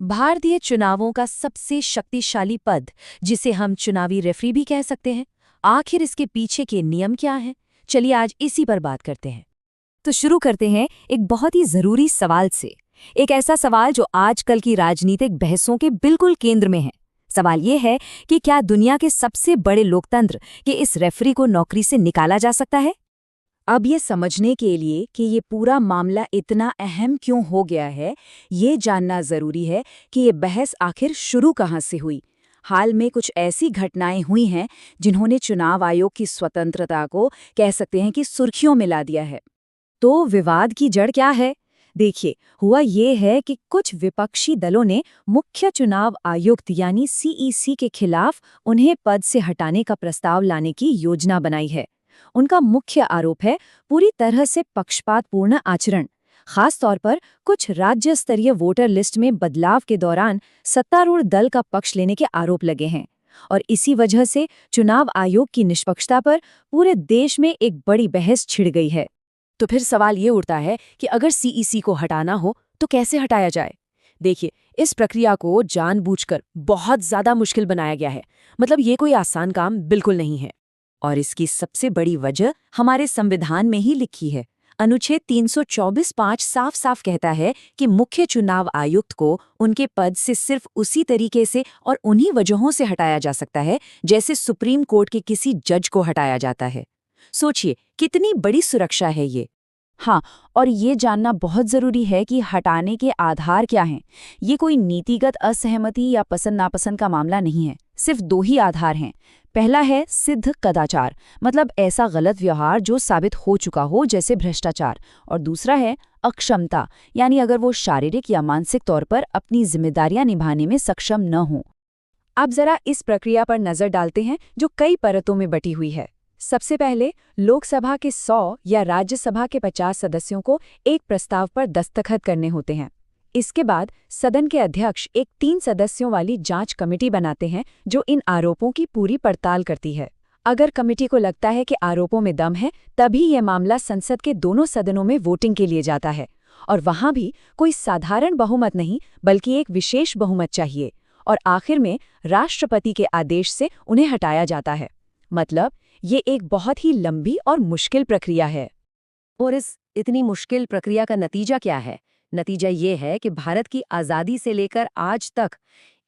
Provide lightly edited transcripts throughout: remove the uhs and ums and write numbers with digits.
भारतीय चुनावों का सबसे शक्तिशाली पद, जिसे हम चुनावी रेफरी भी कह सकते हैं। आखिर इसके पीछे के नियम क्या हैं? चलिए आज इसी पर बात करते हैं। तो शुरू करते हैं एक बहुत ही जरूरी सवाल से। एक ऐसा सवाल जो आजकल की राजनीतिक बहसों के बिल्कुल केंद्र में है। सवाल ये है कि क्या दुनिया के सबसे बड़े लोकतंत्र के इस रेफरी को नौकरी से निकाला जा सकता है? अब ये समझने के लिए कि ये पूरा मामला इतना अहम क्यों हो गया है, ये जानना जरूरी है कि ये बहस आखिर शुरू कहाँ से हुई। हाल में कुछ ऐसी घटनाएं हुई हैं जिन्होंने चुनाव आयोग की स्वतंत्रता को कह सकते हैं कि सुर्खियों में ला दिया है। तो विवाद की जड़ क्या है? देखिए, हुआ ये है कि कुछ विपक्षी दलों ने मुख्य चुनाव आयुक्त यानी सीईसी के खिलाफ उन्हें पद से हटाने का प्रस्ताव लाने की योजना बनाई है। उनका मुख्य आरोप है पूरी तरह से पक्षपातपूर्ण आचरण। खास तौर पर कुछ राज्य स्तरीय वोटर लिस्ट में बदलाव के दौरान सत्तारूढ़ दल का पक्ष लेने के आरोप लगे हैं। और इसी वजह से चुनाव आयोग की निष्पक्षता पर पूरे देश में एक बड़ी बहस छिड़ गई है। तो फिर सवाल ये उठता है कि अगर सीईसी को हटाना हो तो कैसे हटाया जाए। देखिए, इस प्रक्रिया को जानबूझकर बहुत ज्यादा मुश्किल बनाया गया है। मतलब ये कोई आसान काम बिल्कुल नहीं है। और इसकी सबसे बड़ी वजह हमारे संविधान में ही लिखी है। अनुच्छेद 324(5) साफ साफ कहता है कि मुख्य चुनाव आयुक्त को उनके पद से सिर्फ उसी तरीके से और उन्हीं वजहों से हटाया जा सकता है जैसे सुप्रीम कोर्ट के किसी जज को हटाया जाता है। सोचिए कितनी बड़ी सुरक्षा है ये। हाँ, और ये जानना बहुत जरूरी है कि हटाने के आधार क्या हैं। ये कोई नीतिगत असहमति या पसंद नापसंद का मामला नहीं है। सिर्फ दो ही आधार हैं। पहला है सिद्ध कदाचार, मतलब ऐसा गलत व्यवहार जो साबित हो चुका हो जैसे भ्रष्टाचार। और दूसरा है अक्षमता, यानी अगर वो शारीरिक या मानसिक तौर पर अपनी जिम्मेदारियां निभाने में सक्षम न हो। अब जरा इस प्रक्रिया पर नजर डालते हैं जो कई परतों में बटी हुई है। सबसे पहले लोकसभा के 100 या राज्यसभा के 50 सदस्यों को एक प्रस्ताव पर दस्तखत करने होते हैं। इसके बाद सदन के अध्यक्ष एक 3 सदस्यों वाली जांच कमेटी बनाते हैं जो इन आरोपों की पूरी पड़ताल करती है। अगर कमेटी को लगता है कि आरोपों में दम है, तभी यह मामला संसद के दोनों सदनों में वोटिंग के लिए जाता है। और वहां भी कोई साधारण बहुमत नहीं, बल्कि एक विशेष बहुमत चाहिए। और आखिर में राष्ट्रपति के आदेश से उन्हें हटाया जाता है। मतलब ये एक बहुत ही लंबी और मुश्किल प्रक्रिया है। और इस इतनी मुश्किल प्रक्रिया का नतीजा क्या है? नतीजा ये है कि भारत की आज़ादी से लेकर आज तक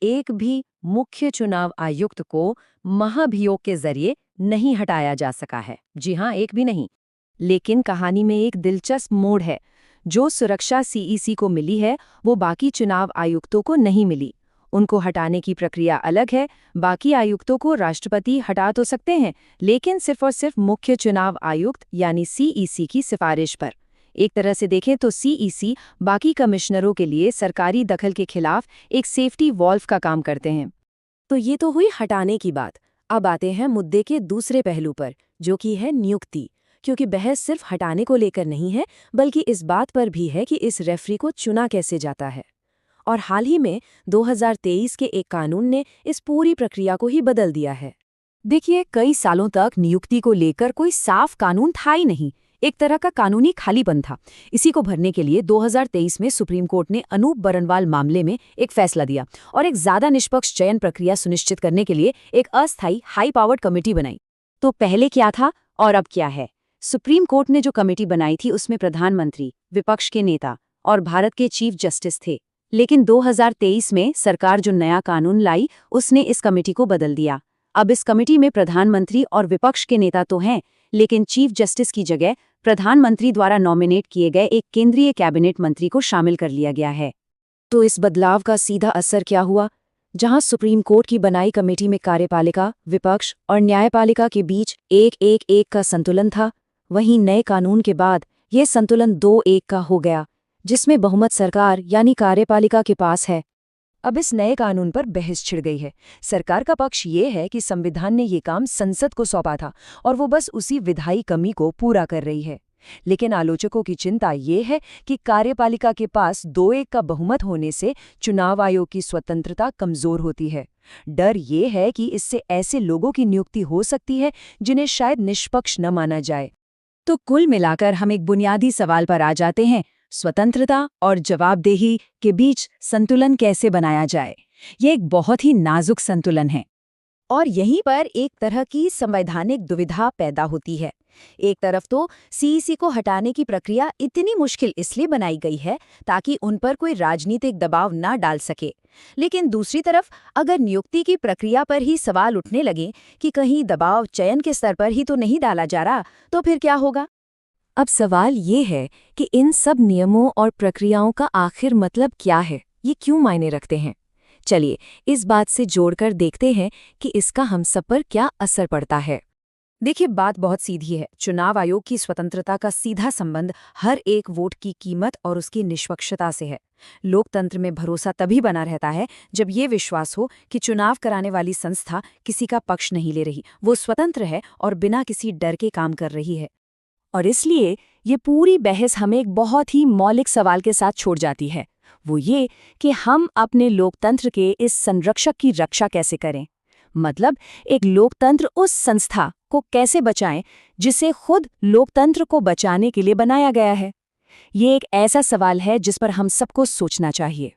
एक भी मुख्य चुनाव आयुक्त को महाभियोग के जरिए नहीं हटाया जा सका है। जी हाँ, एक भी नहीं। लेकिन कहानी में एक दिलचस्प मोड़ है। जो सुरक्षा सीईसी को मिली है वो बाकी चुनाव आयुक्तों को नहीं मिली। उनको हटाने की प्रक्रिया अलग है। बाकी आयुक्तों को राष्ट्रपति हटा तो सकते हैं, लेकिन सिर्फ और सिर्फ मुख्य चुनाव आयुक्त यानी सीईसी की सिफारिश पर। एक तरह से देखें तो सीईसी बाकी कमिश्नरों के लिए सरकारी दखल के खिलाफ एक सेफ्टी वॉल्व का काम करते हैं। तो ये तो हुई हटाने की बात। अब आते हैं मुद्दे के दूसरे पहलू पर, जो कि है नियुक्ति। क्योंकि बहस सिर्फ हटाने को लेकर नहीं है, बल्कि इस बात पर भी है कि इस रेफरी को चुना कैसे जाता है। और हाल ही में 2023 के एक कानून ने इस पूरी प्रक्रिया को ही बदल दिया है। देखिए, कई सालों तक नियुक्ति को लेकर कोई साफ कानून था ही नहीं। एक तरह का कानूनी खालीपन था। इसी को भरने के लिए 2023 में सुप्रीम कोर्ट ने अनूप बरनवाल मामले में एक फैसला दिया और एक ज्यादा निष्पक्ष चयन प्रक्रिया सुनिश्चित करने के लिए एक अस्थायी हाई पावर्ड कमेटी बनाई। तो पहले क्या था और अब क्या है? सुप्रीम कोर्ट ने जो कमेटी बनाई थी उसमें प्रधानमंत्री, विपक्ष के नेता और भारत के चीफ जस्टिस थे। लेकिन 2023 में सरकार जो नया कानून लाई उसने इस कमेटी को बदल दिया। अब इस कमेटी में प्रधानमंत्री और विपक्ष के नेता तो हैं, लेकिन चीफ जस्टिस की जगह प्रधानमंत्री द्वारा नॉमिनेट किए गए एक केंद्रीय कैबिनेट मंत्री को शामिल कर लिया गया है। तो इस बदलाव का सीधा असर क्या हुआ? जहां सुप्रीम कोर्ट की बनाई कमेटी में कार्यपालिका, विपक्ष और न्यायपालिका के बीच 1-1-1 का संतुलन था, वहीं नए कानून के बाद यह संतुलन 2-1 का हो गया, जिसमें बहुमत सरकार यानी कार्यपालिका के पास है। अब इस नए कानून पर बहस छिड़ गई है। सरकार का पक्ष ये है कि संविधान ने ये काम संसद को सौंपा था और वो बस उसी विधायी कमी को पूरा कर रही है। लेकिन आलोचकों की चिंता ये है कि कार्यपालिका के पास 2-1 का बहुमत होने से चुनाव आयोग की स्वतंत्रता कमजोर होती है। डर ये है कि इससे ऐसे लोगों की नियुक्ति हो सकती है जिन्हें शायद निष्पक्ष न माना जाए। तो कुल मिलाकर हम एक बुनियादी सवाल पर आ जाते हैं, स्वतंत्रता और जवाबदेही के बीच संतुलन कैसे बनाया जाए, ये एक बहुत ही नाजुक संतुलन है। और यहीं पर एक तरह की संवैधानिक दुविधा पैदा होती है। एक तरफ तो सीईसी को हटाने की प्रक्रिया इतनी मुश्किल इसलिए बनाई गई है ताकि उन पर कोई राजनीतिक दबाव ना डाल सके, लेकिन दूसरी तरफ अगर नियुक्ति की प्रक्रिया पर ही सवाल उठने लगे कि कहीं दबाव चयन के स्तर पर ही तो नहीं डाला जा रहा, तो फिर क्या होगा? अब सवाल ये है कि इन सब नियमों और प्रक्रियाओं का आखिर मतलब क्या है, ये क्यों मायने रखते हैं। चलिए इस बात से जोड़कर देखते हैं कि इसका हम सब पर क्या असर पड़ता है। देखिए, बात बहुत सीधी है। चुनाव आयोग की स्वतंत्रता का सीधा संबंध हर एक वोट की कीमत और उसकी निष्पक्षता से है। लोकतंत्र में भरोसा तभी बना रहता है जब ये विश्वास हो कि चुनाव कराने वाली संस्था किसी का पक्ष नहीं ले रही, वो स्वतंत्र है और बिना किसी डर के काम कर रही है। और इसलिए ये पूरी बहस हमें एक बहुत ही मौलिक सवाल के साथ छोड़ जाती है, वो ये कि हम अपने लोकतंत्र के इस संरक्षक की रक्षा कैसे करें। मतलब एक लोकतंत्र उस संस्था को कैसे बचाएं जिसे खुद लोकतंत्र को बचाने के लिए बनाया गया है। ये एक ऐसा सवाल है जिस पर हम सबको सोचना चाहिए।